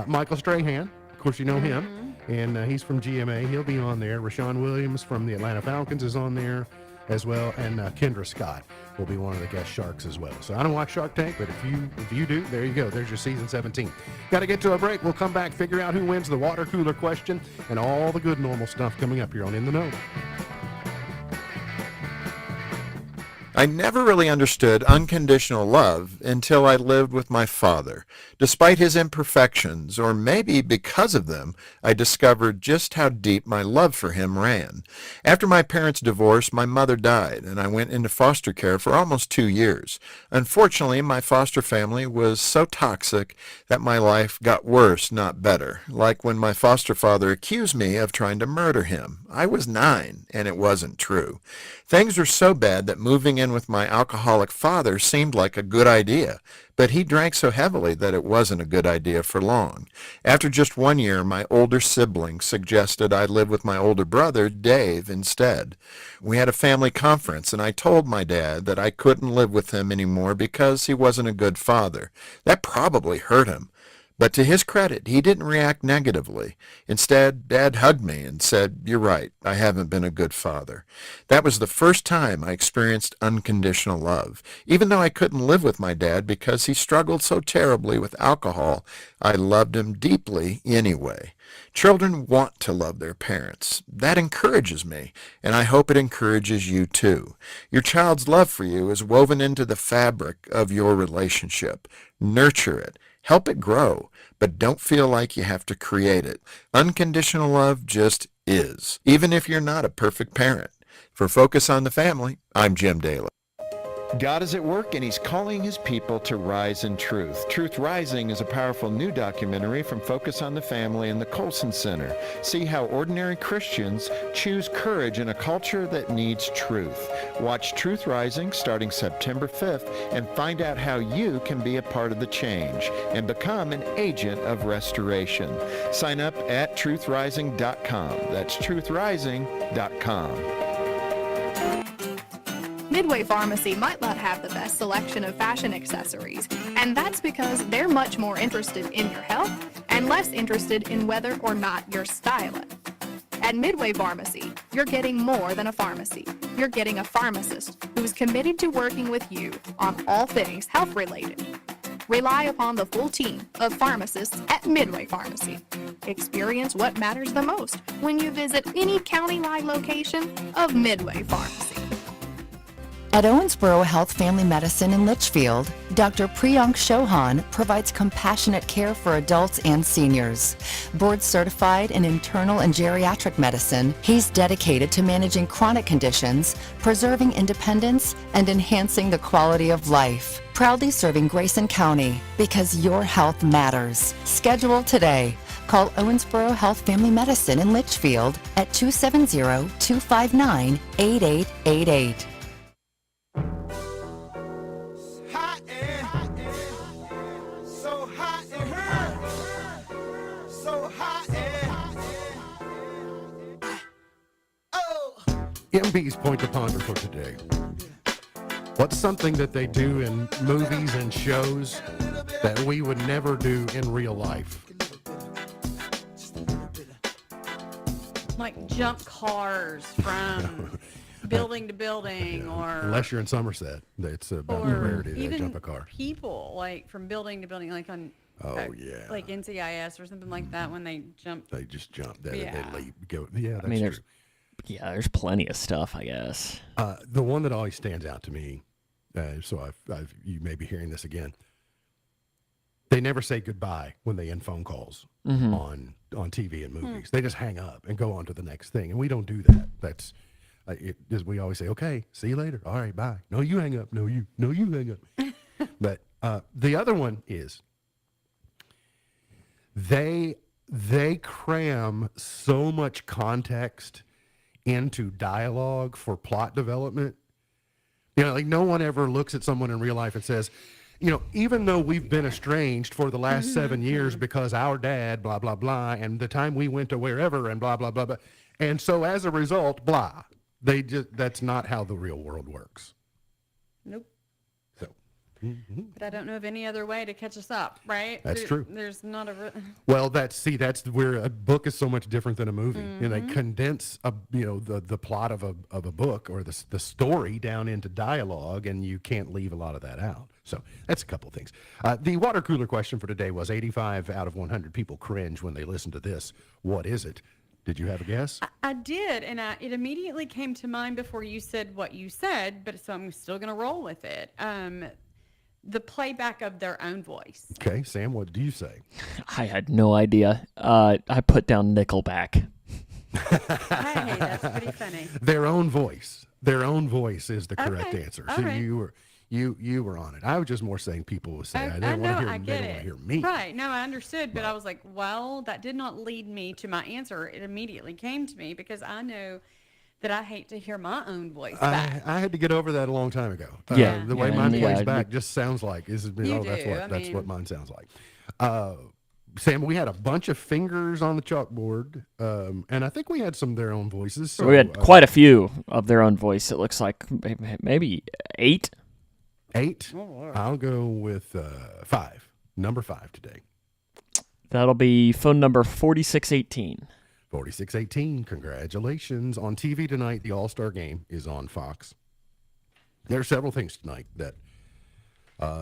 Michael Strahan, of course you know him, and he's from GMA. He'll be on there. Rashawn Williams from the Atlanta Falcons is on there as well, and Kendra Scott will be one of the guest sharks as well. So I don't watch Shark Tank, but if you do, there you go. There's your season 17. Got to get to a break. We'll come back, figure out who wins the water cooler question, and all the good normal stuff coming up here on In the Know. I never really understood unconditional love until I lived with my father. Despite his imperfections, or maybe because of them, I discovered just how deep my love for him ran. After my parents' divorce, my mother died, and I went into foster care for almost 2 years. Unfortunately, my foster family was so toxic that my life got worse, not better. Like when my foster father accused me of trying to murder him. I was 9, and it wasn't true. Things were so bad that moving in with my alcoholic father seemed like a good idea, but he drank so heavily that it wasn't a good idea for long. After just 1 year, my older sibling suggested I live with my older brother, Dave, instead. We had a family conference, and I told my dad that I couldn't live with him anymore because he wasn't a good father. That probably hurt him. But to his credit, he didn't react negatively. Instead, Dad hugged me and said, "You're right, I haven't been a good father." That was the first time I experienced unconditional love. Even though I couldn't live with my dad because he struggled so terribly with alcohol, I loved him deeply anyway. Children want to love their parents. That encourages me, and I hope it encourages you too. Your child's love for you is woven into the fabric of your relationship. Nurture it. Help it grow, but don't feel like you have to create it. Unconditional love just is, even if you're not a perfect parent. For Focus on the Family, I'm Jim Daly. God is at work, and he's calling his people to rise in truth. Truth Rising is a powerful new documentary from Focus on the Family and the Colson Center. See how ordinary Christians choose courage in a culture that needs truth. Watch Truth Rising starting September 5th and find out how you can be a part of the change and become an agent of restoration. Sign up at truthrising.com. That's truthrising.com. Midway Pharmacy might not have the best selection of fashion accessories, and that's because they're much more interested in your health and less interested in whether or not you're styling. At Midway Pharmacy, you're getting more than a pharmacy. You're getting a pharmacist who's committed to working with you on all things health-related. Rely upon the full team of pharmacists at Midway Pharmacy. Experience what matters the most when you visit any county-wide location of Midway Pharmacy. At Owensboro Health Family Medicine in Litchfield, Dr. Priyank Chauhan provides compassionate care for adults and seniors. Board certified in internal and geriatric medicine, he's dedicated to managing chronic conditions, preserving independence, and enhancing the quality of life. Proudly serving Grayson County because your health matters. Schedule today. Call Owensboro Health Family Medicine in Litchfield at 270-259-8888. MB's point to ponder for today. What's something that they do in movies and shows that we would never do in real life? Like jump cars from building to building, or Unless you're in Somerset, it's about the rarity they jump a car. people like from building to building, like on like NCIS or something like that, when they jump. They just jump. They leap. Go. I Yeah, that's mean, true. there's plenty of stuff, I guess. The one that always stands out to me, so you may be hearing this again. They never say goodbye when they end phone calls on TV and movies. They just hang up and go on to the next thing, and we don't do that. That's as we always say. Okay, see you later. All right, bye. No, you hang up. No, you hang up. But the other one is they cram so much context into dialogue for plot development. You know, like no one ever looks at someone in real life and says, you know, even though we've been estranged for the last 7 years because our dad, blah, blah, blah, and the time we went to wherever and blah, blah, blah, blah. And so as a result, blah. That's not how the real world works. Nope. So. But I don't know of any other way to catch us up, right? That's true. There's not a. Well, that's where a book is so much different than a movie. You know, they condense the plot of a book or the story down into dialogue, and you can't leave a lot of that out. So that's a couple of things. The water cooler question for today was 85 out of 100 people cringe when they listen to this. What is it? Did you have a guess? I did, and it immediately came to mind before you said what you said, but so I'm still going to roll with it. The playback of their own voice. Okay, Sam, what do you say? I had no idea. I put down Nickelback. Hey, that's pretty funny. Their own voice. Their own voice is the correct answer. All So right. you were on it. I was just more saying people would say I didn't want to hear. They don't want to hear me. Right? No, I understood, but I was like, well, that did not lead me to my answer. It immediately came to me because I know that I hate to hear my own voice back. I had to get over that a long time ago. Yeah, the way yeah, mine and plays yeah, back just sounds like You that's do. what mine sounds like. Sam, we had a bunch of fingers on the chalkboard, and I think we had some of their own voices. So, We had quite a few of their own voice. It looks like maybe 8. 8. I'll go with 5. Number 5 today. That'll be phone number 4618. 4618, congratulations. On TV tonight, the All-Star Game is on Fox. There are several things tonight that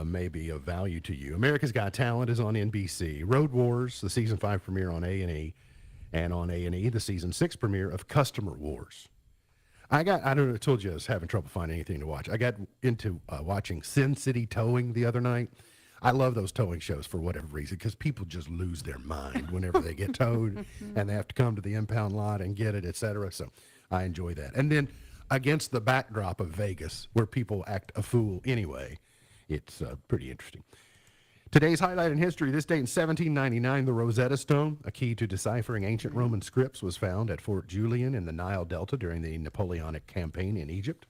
may be of value to you. America's Got Talent is on NBC. Road Wars, the season 5 premiere on A&E. And on A&E, the season 6 premiere of Customer Wars. I told you I was having trouble finding anything to watch. I got into watching Sin City Towing the other night. I love those towing shows for whatever reason because people just lose their mind whenever they get towed and they have to come to the impound lot and get it, etc. So I enjoy that. And then against the backdrop of Vegas, where people act a fool anyway, it's pretty interesting. Today's highlight in history, this date in 1799, the Rosetta Stone, a key to deciphering ancient Roman scripts, was found at Fort Julian in the Nile Delta during the Napoleonic campaign in Egypt.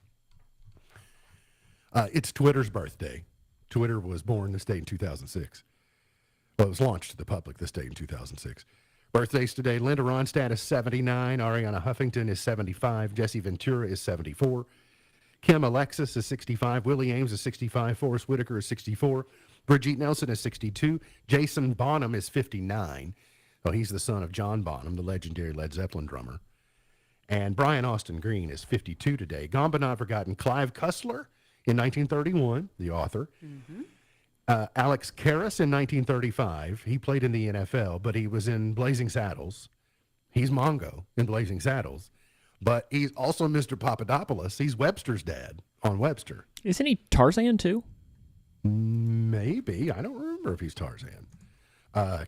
It's Twitter's birthday. Twitter was born this date in 2006. Well, it was launched to the public this date in 2006. Birthdays today, Linda Ronstadt is 79, Ariana Huffington is 75, Jesse Ventura is 74, Kim Alexis is 65, Willie Ames is 65, Forrest Whitaker is 64, Brigitte Nelson is 62, Jason Bonham is 59. Well, he's the son of John Bonham, the legendary Led Zeppelin drummer. And Brian Austin Green is 52 today. Gone but not forgotten, Clive Cussler in 1931, the author. Alex Karras in 1935. He played in the NFL, but he was in Blazing Saddles. He's Mongo in Blazing Saddles. But he's also Mr. Papadopoulos. He's Webster's dad on Webster. Isn't he Tarzan too? Maybe. I don't remember if he's Tarzan.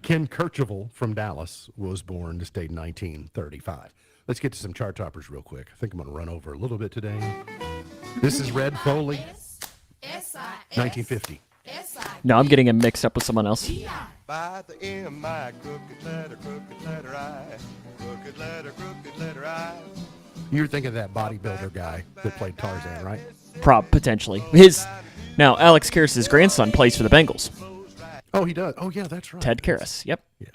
Ken Kercheval from Dallas was born this date in 1935. Let's get to some chart toppers real quick. I think I'm going to run over a little bit today. This is Red Foley, 1950. No, I'm getting him mixed up with someone else. By the M-I, crooked letter I, crooked letter I. You're thinking of that bodybuilder guy that played Tarzan, right? Potentially. Now, Alex Karras' grandson plays for the Bengals. Oh, he does. Oh, yeah, that's right. Ted Karras. Yep. Yeah.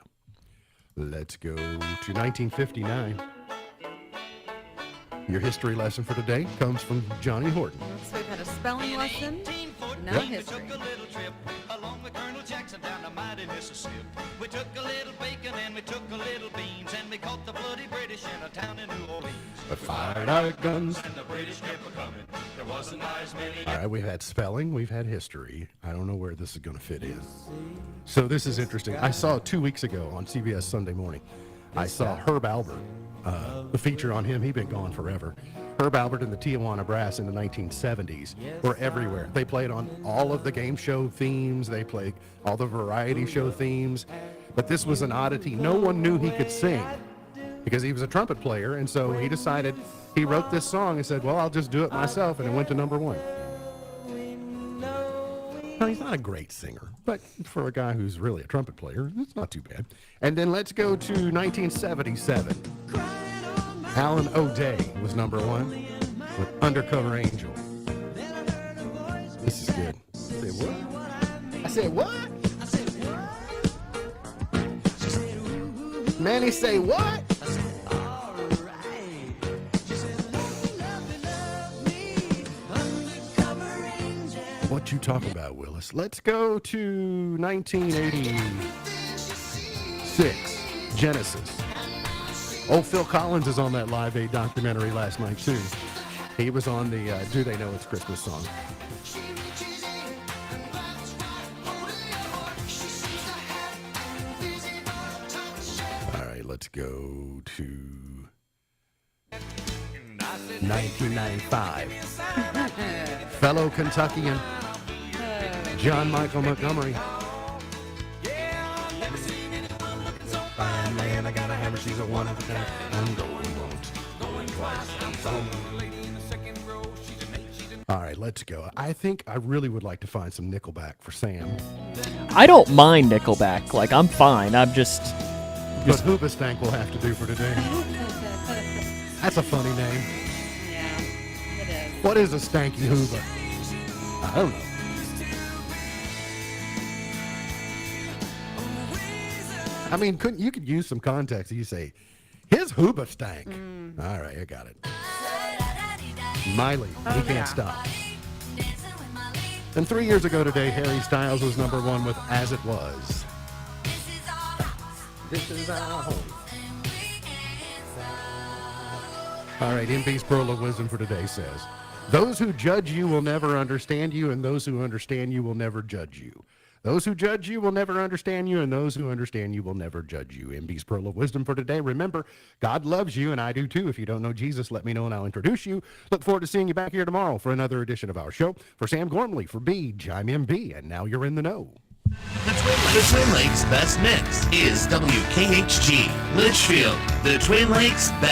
Let's go to 1959. Your history lesson for today comes from Johnny Horton. So we've had a spelling lesson, now history. Along with Colonel Jackson down the mighty Mississippi. We took a little bacon and we took a little beans and we caught the bloody British in a town in New Orleans. We fired our guns. And the British kept a-coming. There wasn't as many. All right, we've had spelling, we've had history. I don't know where this is going to fit in. So this is interesting. I saw 2 weeks ago on CBS Sunday Morning, I saw Herb Albert, the feature on him. He'd been gone forever. Herb Albert and the Tijuana Brass in the 1970s were everywhere. They played on all of the game show themes. They played all the variety show themes. But this was an oddity. No one knew he could sing because he was a trumpet player. And so he decided, he wrote this song and said, well, I'll just do it myself. And it went to number one. Well, he's not a great singer, but for a guy who's really a trumpet player, it's not too bad. And then let's go to 1977. Alan O'Day was number one with Undercover Angel. This is good. Say what? I said what? Manny say what? What you talking about, Willis? Let's go to 1986. Genesis. Oh, Phil Collins is on that Live Aid documentary last night, too. He was on the Do They Know It's Christmas song. All right, let's go to 1995. Fellow Kentuckian John Michael Montgomery. Fine man, I got a hammer, she's a one of a kind. I'm going once, going twice, all right, let's go. I think I really would like to find some Nickelback for Sam. I don't mind Nickelback. Like, I'm fine. I'm just... But Hoobastank will have to do for today. That's a funny name. Yeah, it is. What is a stanky hooba? I don't know. I mean, you could use some context. You say, his hooba stank. All right, I got it. Miley, he can't stop. And 3 years ago today, Harry Styles was number one with As It Was. This is our home. All right, MB's Pearl of Wisdom for today says, those who judge you will never understand you, and those who understand you will never judge you. Those who judge you will never understand you, and those who understand you will never judge you. MB's Pearl of Wisdom for today. Remember, God loves you, and I do too. If you don't know Jesus, let me know, and I'll introduce you. Look forward to seeing you back here tomorrow for another edition of our show. For Sam Gormley, for Beej, I'm MB, and now you're in the know. The Twin Lakes Best Mix is WKHG, Litchfield. The Twin Lakes Best.